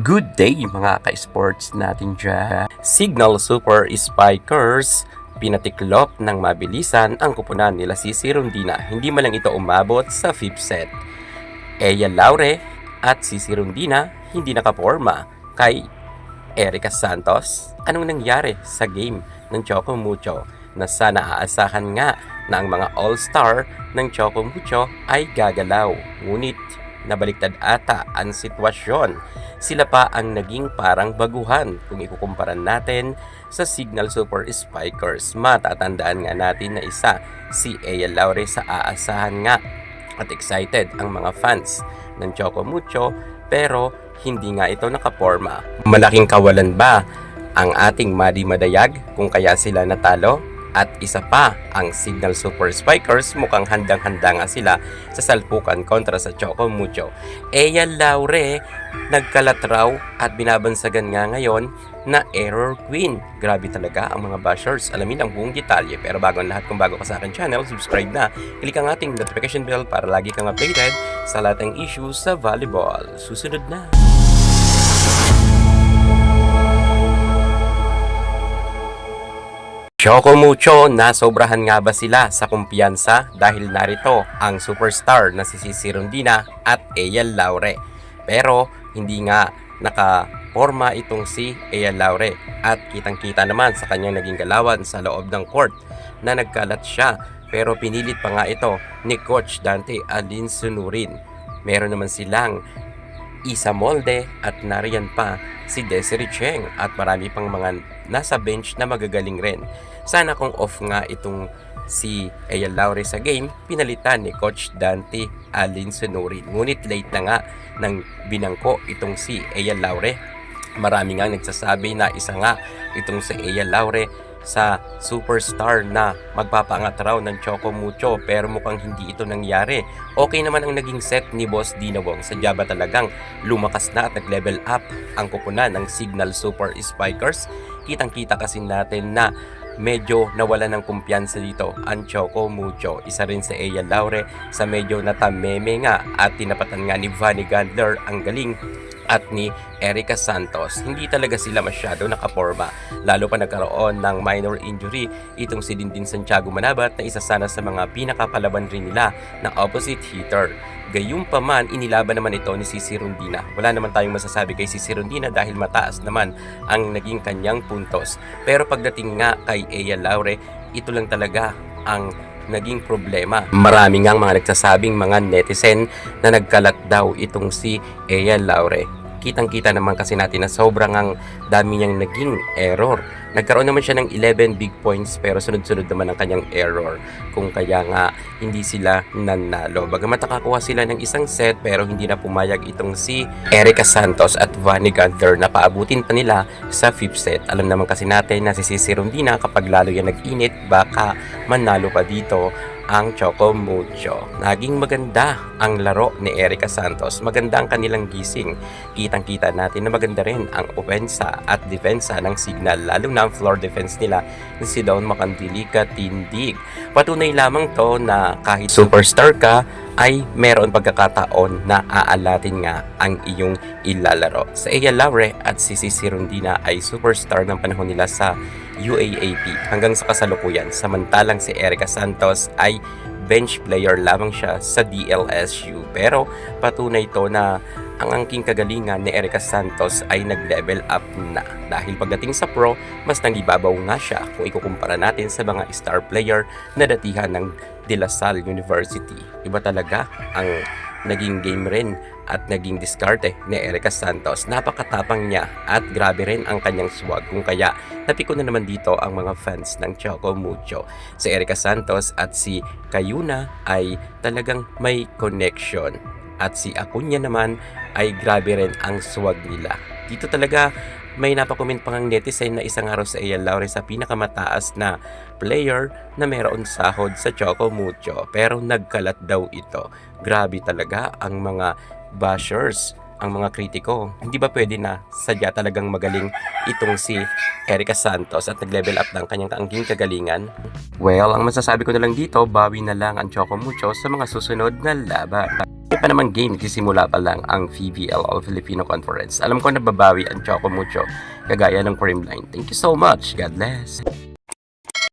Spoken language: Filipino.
Good day mga ka-sports natin dyan. Signal Super Spikers, pinatiklop ng mabilisan ang kupunan nila si Rondina. Hindi man lang ito umabot sa 5th set. Eya Laure at si Rondina hindi nakaporma kay Erica Santos. Anong nangyari sa game ng Choco Mucho na sana aasahan nga na ang mga all-star ng Choco Mucho ay gagalaw. Ngunit nabaliktad ata ang sitwasyon. Sila pa ang naging parang baguhan kung ikukumpara natin sa Signal Super Spikers. Matatandaan nga natin na isa si Eya Laure sa aasahan nga at excited ang mga fans ng Choco Mucho pero hindi nga ito nakaporma. Malaking kawalan ba ang ating Madi Madayag kung kaya sila natalo? At isa pa, ang Signal Super Spikers mukhang handang-handa nga sila sa salpukan kontra sa Choco Mucho. Eya Laure, nagkalat raw at binabansagan nga ngayon na Error Queen. Grabe talaga ang mga bashers. Alamin ang buong detalye. Pero bago ang lahat, kung bago ka sa akin channel, subscribe na. Click ang ating notification bell para lagi kang updated sa lahat ng issues sa volleyball. Susunod na. Choco Mucho, nasobrahan nga ba sila sa kumpiyansa dahil narito ang superstar na si Rondina at Eya Laure. Pero hindi nga nakaporma itong si Eya Laure at kitang-kita naman sa kanyang naging galawan sa loob ng court na nagkalat siya pero pinilit pa nga ito ni Coach Dante Alinsunurin. Meron naman silang Isa Molde at nariyan pa si Desiree Cheng at marami pang mga nasa bench na magagaling rin. Sana kung off nga itong si Eya Laure sa game, pinalitan ni Coach Dante Alinsunurin. Ngunit late na nga nang binangko itong si Eya Laure. Marami nga nagsasabi na isa nga itong si Eya Laure sa superstar na magpapaangat raw ng Choco Mucho pero mukhang hindi ito nangyari. Okay naman ang naging set ni Boss Dinawong. Sadya ba talagang lumakas na at nag-level up ang kupunan ng Signal Super Spikers? Kitang-kita kasi natin na medyo nawala ng kumpiyansa dito ang Choco Mucho. Isa rin sa Eya Laure sa medyo natameme nga at tinapatan nga ni Vanny Gandler ang galing at ni Erica Santos. Hindi talaga sila masyado nakaporma. Lalo pa nagkaroon ng minor injury itong si Dindin Santiago Manabat na isa sana sa mga pinakapalaban rin nila na opposite hitter. Gayunpaman, inilaban naman ito ni Rondina. Wala naman tayong masasabi kay Rondina dahil mataas naman ang naging kanyang puntos. Pero pagdating nga kay Eya Laure, ito lang talaga ang naging problema. Marami ngang mga nagsasabing mga netizen na nagkalat daw itong si Eya Laure. Kitang-kita naman kasi natin na sobrang ang dami niyang naging error. Nagkaroon naman siya ng 11 big points pero sunod-sunod naman ang kanyang error. Kung kaya nga hindi sila nanalo. Bagamat nakakuha sila ng isang set pero hindi na pumayag itong si Erica Santos at Vanny Gandler na paabutin pa nila sa 5th set. Alam naman kasi natin na si Rondina kapag lalo yan nag-init baka manalo pa dito ang Choco Mucho. Naging maganda ang laro ni Erica Santos. Maganda ang kanilang gising. Kitang-kita natin na maganda rin ang opensa at depensa ng Signal, lalo na ang floor defense nila ni si Dawn Makandilica tindig. Patunay lamang to na kahit superstar ka ay meron pagkakataon na aalatin nga ang iyong ilalaro. Sa Eya Laure at si Rondina ay superstar ng panahon nila sa UAAP hanggang sa kasalukuyan. Samantalang si Erica Santos ay bench player lamang siya sa DLSU. Pero patunay ito na ang angking kagalingan ni Erica Santos ay nag-level up na. Dahil pagdating sa pro, mas nangibabaw nga siya kung ikukumpara natin sa mga star player na datihan ng De La Salle University. Iba talaga ang naging game rin at naging diskarte ni Erica Santos. Napakatapang niya at grabe rin ang kanyang swag. Kung kaya napiko na naman dito ang mga fans ng Choco Mucho. Si Erica Santos at si Kayuna ay talagang may connection. At si Acuña naman ay grabe rin ang swag nila. Dito talaga may napakomment pang ang netizen na isang araw sa Eya Laure sa pinakamataas na player na meron sahod sa Choco Mucho. Pero nagkalat daw ito. Grabe talaga ang mga bashers, ang mga kritiko. Hindi ba pwede na sadya talagang magaling itong si Erica Santos at nag-level up ng kanyang kaangking kagalingan? Well, ang masasabi ko na lang dito, bawi na lang ang Choco Mucho sa mga susunod na laban. Hindi pa naman game, nagsisimula pa lang ang PVL All Filipino Conference. Alam ko nababawi ang Choco Mucho, kagaya ng Creamline. Thank you so much. God bless.